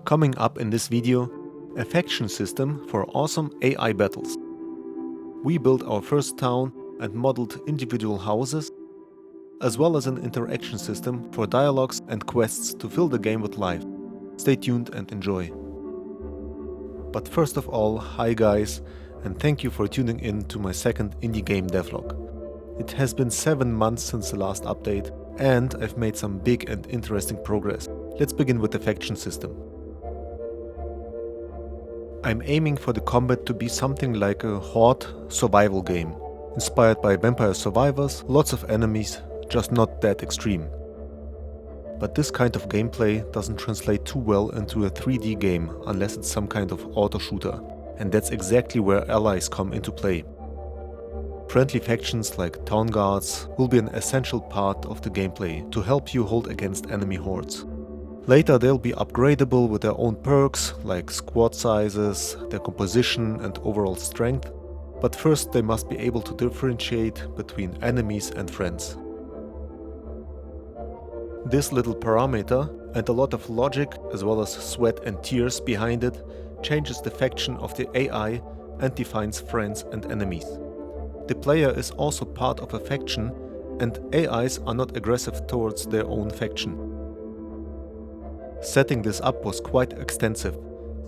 Coming up in this video, a faction system for awesome AI battles. We built our first town and modeled individual houses, as well as an interaction system for dialogues and quests to fill the game with life. Stay tuned and enjoy. But first of all, hi guys, and thank you for tuning in to my second indie game devlog. It has been 7 months since the last update, and I've made some big and interesting progress. Let's begin with the faction system. I'm aiming for the combat to be something like a horde survival game, inspired by Vampire Survivors, lots of enemies, just not that extreme. But this kind of gameplay doesn't translate too well into a 3D game unless it's some kind of auto shooter, and that's exactly where allies come into play. Friendly factions like town guards will be an essential part of the gameplay to help you hold against enemy hordes. Later they'll be upgradable with their own perks like squad sizes, their composition and overall strength, but first they must be able to differentiate between enemies and friends. This little parameter and a lot of logic as well as sweat and tears behind it changes the faction of the AI and defines friends and enemies. The player is also part of a faction and AIs are not aggressive towards their own faction. Setting this up was quite extensive,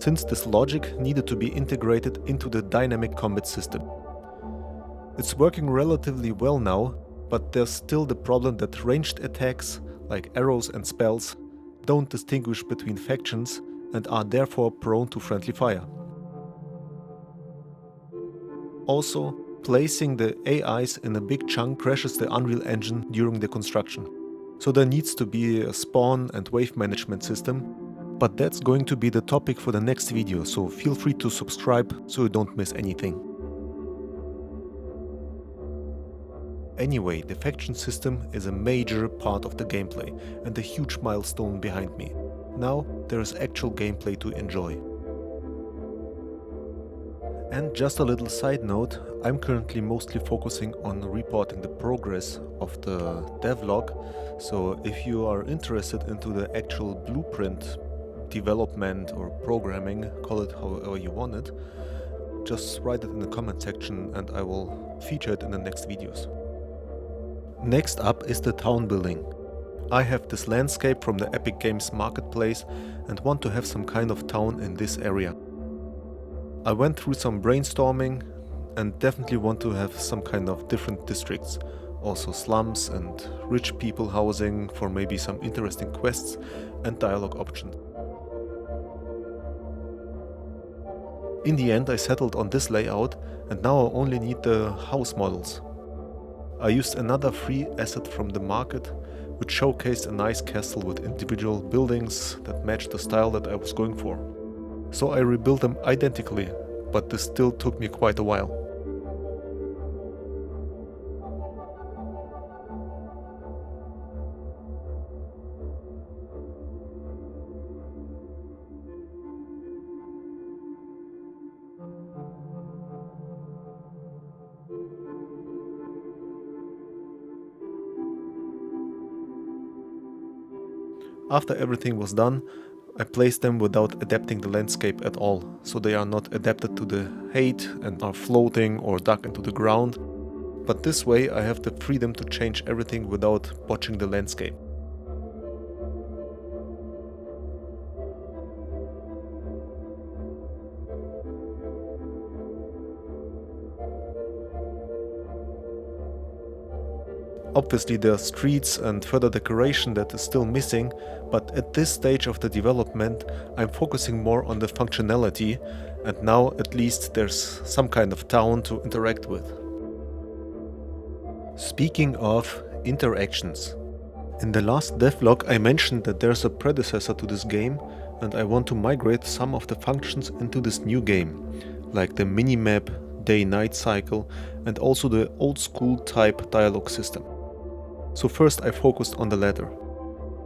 since this logic needed to be integrated into the dynamic combat system. It's working relatively well now, but there's still the problem that ranged attacks, like arrows and spells, don't distinguish between factions and are therefore prone to friendly fire. Also, placing the AIs in a big chunk crashes the Unreal Engine during the construction. So there needs to be a spawn and wave management system, but that's going to be the topic for the next video, so feel free to subscribe so you don't miss anything. Anyway, the faction system is a major part of the gameplay and a huge milestone behind me. Now there is actual gameplay to enjoy. And just a little side note, I'm currently mostly focusing on reporting the progress of the devlog, so if you are interested into the actual blueprint development or programming, call it however you want it, just write it in the comment section and I will feature it in the next videos. Next up is the town building. I have this landscape from the Epic Games marketplace and want to have some kind of town in this area. I went through some brainstorming and definitely want to have some kind of different districts, also slums and rich people housing for maybe some interesting quests and dialogue options. In the end I settled on this layout and now I only need the house models. I used another free asset from the market which showcased a nice castle with individual buildings that matched the style that I was going for. So I rebuilt them identically, but this still took me quite a while. After everything was done, I placed them without adapting the landscape at all, so they are not adapted to the height and are floating or dug into the ground, but this way I have the freedom to change everything without botching the landscape. Obviously there are streets and further decoration that is still missing, but at this stage of the development I'm focusing more on the functionality, and now at least there's some kind of town to interact with. Speaking of interactions, in the last devlog I mentioned that there's a predecessor to this game and I want to migrate some of the functions into this new game, like the minimap, day-night cycle and also the old school type dialogue system. So first I focused on the latter.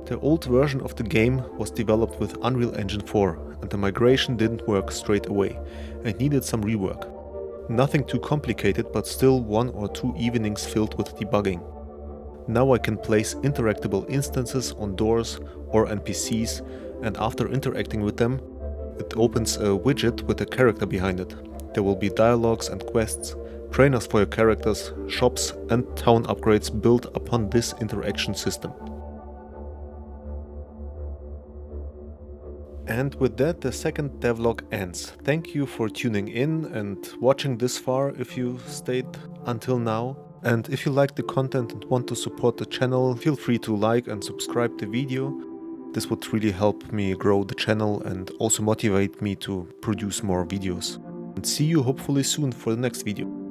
The old version of the game was developed with Unreal Engine 4 and the migration didn't work straight away and needed some rework. Nothing too complicated, but still 1 or 2 evenings filled with debugging. Now I can place interactable instances on doors or NPCs and after interacting with them, it opens a widget with a character behind it. There will be dialogues and quests, trainers for your characters, shops and town upgrades built upon this interaction system. And with that, the second devlog ends. Thank you for tuning in and watching this far if you stayed until now. And if you like the content and want to support the channel, feel free to like and subscribe the video. This would really help me grow the channel and also motivate me to produce more videos. And see you hopefully soon for the next video.